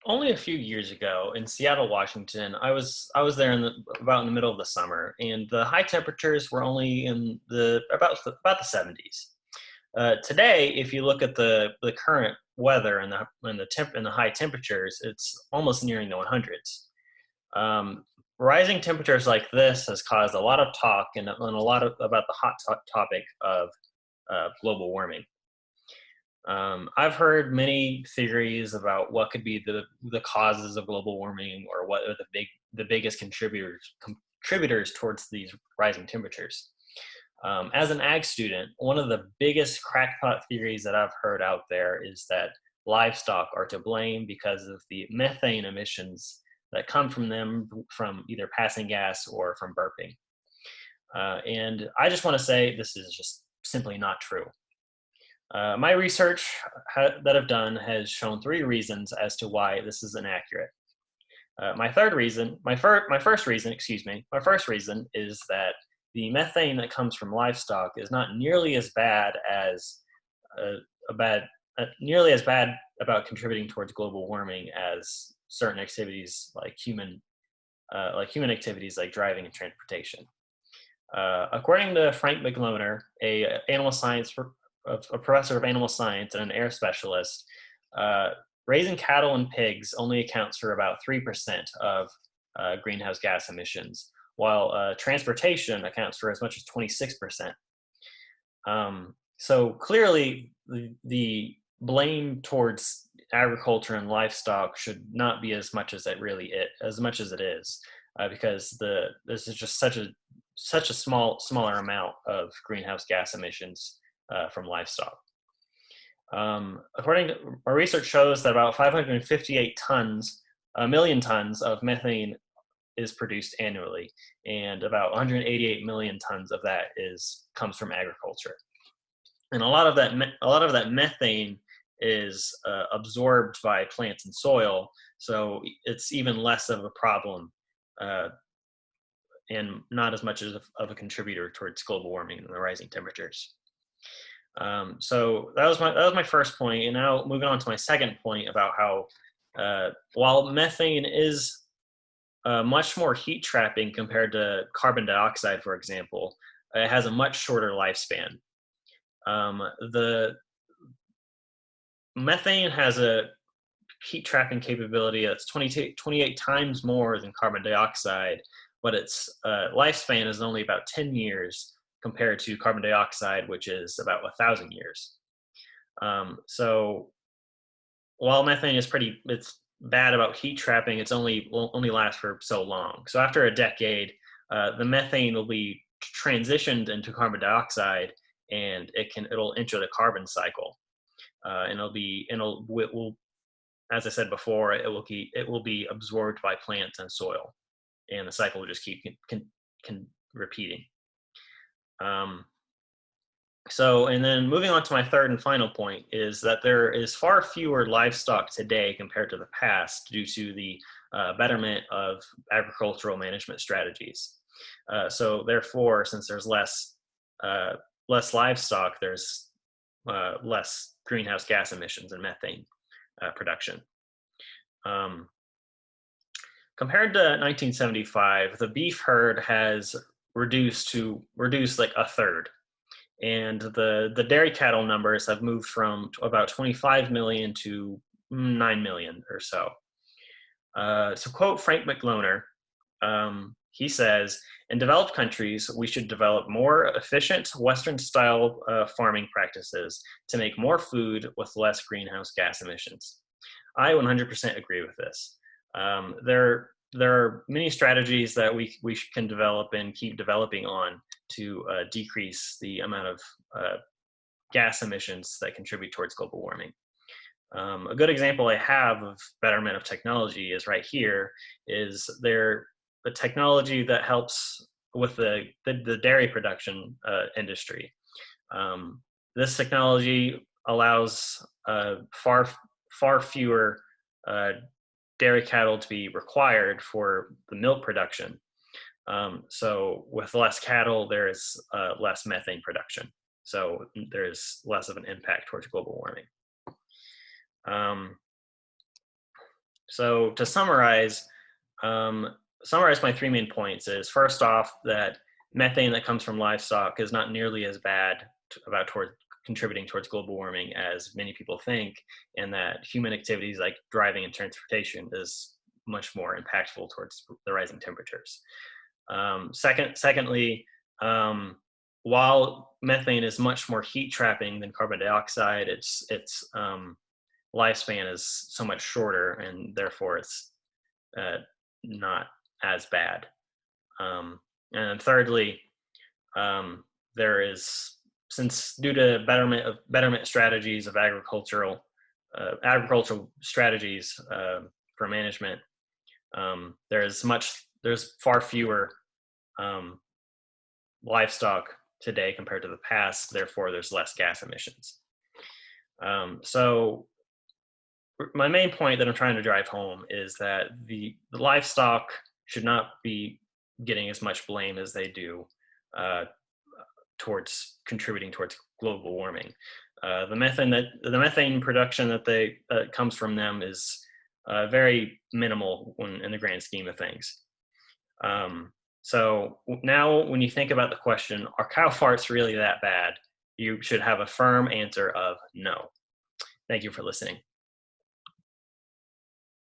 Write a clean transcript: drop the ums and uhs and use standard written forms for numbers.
Only a few years ago in Seattle, Washington, I was there about in the middle of the summer, and the high temperatures were only in the 70s. Today, if you look at the current weather and the high temperatures, it's almost nearing the 100s. Um, Rising temperatures like this has caused a lot of talk and a lot of about the topic of global warming. I've heard many theories about what could be the causes of global warming or what are the biggest contributors towards these rising temperatures. As an ag student, one of the biggest crackpot theories that I've heard out there is that livestock are to blame because of the methane emissions that come from them from either passing gas or from burping. And I just want to say this is just simply not true. My research that I've done has shown three reasons as to why this is inaccurate. My first reason, my first reason is that the methane that comes from livestock is not nearly as bad as uh, a bad, nearly as bad about contributing towards global warming as certain activities like human activities like driving and transportation. According to Frank McLoner, a professor of animal science and an air specialist, uh, raising cattle and pigs only accounts for about 3% of greenhouse gas emissions, while transportation accounts for as much as 26%. So clearly, the blame towards agriculture and livestock should not be as much as it is, because this is just such a smaller amount of greenhouse gas emissions from livestock. According to our research shows that about 558 tons, a million tons of methane is produced annually, and about 188 million tons of that is comes from agriculture. And a lot of that methane is absorbed by plants and soil, so it's even less of a problem uh, and not as much of a contributor towards global warming and the rising temperatures. So that was my first point, and now moving on to my second point about how while methane is much more heat trapping compared to carbon dioxide, for example, it has a much shorter lifespan. The methane has a heat trapping capability that's 28 times more than carbon dioxide, but its lifespan is only about 10 years compared to carbon dioxide, which is about 1,000 years. So while methane it's bad about heat trapping, will only last for so long. So after a decade, the methane will be transitioned into carbon dioxide, and it'll enter the carbon cycle, and it will, as I said before, it will be absorbed by plants and soil, and the cycle will just keep repeating. Um, and then moving on to my third and final point is that there is far fewer livestock today compared to the past due to the betterment of agricultural management strategies. So therefore, since there's less livestock, there's less greenhouse gas emissions and methane production. Um, Compared to 1975, the beef herd has reduced like a third, and the dairy cattle numbers have moved from about 25 million to 9 million or so. To quote Frank McLoner, he says, "In developed countries, we should develop more efficient Western-style farming practices to make more food with less greenhouse gas emissions." I 100% agree with this. There are many strategies that we can develop and keep developing on to decrease the amount of gas emissions that contribute towards global warming. A good example I have of betterment of technology is right here. Is there a technology that helps with the dairy production industry? This technology allows far fewer dairy cattle to be required for the milk production. So with less cattle, there is less methane production. So there's less of an impact towards global warming. Um, So to um, summarize my three main points is, first off, that methane that comes from livestock is not nearly as bad about toward contributing towards global warming as many people think, and that human activities like driving and transportation is much more impactful towards the rising temperatures. Secondly, um, while methane is much more heat trapping than carbon dioxide, its lifespan is so much shorter, and therefore it's uh, not as bad. Um, and thirdly, um, there is, since due to betterment strategies of agricultural strategies for management, there's far fewer um, livestock today compared to the past. Therefore, there's less gas emissions. So my main point that I'm trying to drive home is that the livestock should not be getting as much blame as they do uh, towards contributing towards global warming. The methane production that comes from them is very minimal in the grand scheme of things. So now, when you think about the question, are cow farts really that bad? You should have a firm answer of no. Thank you for listening.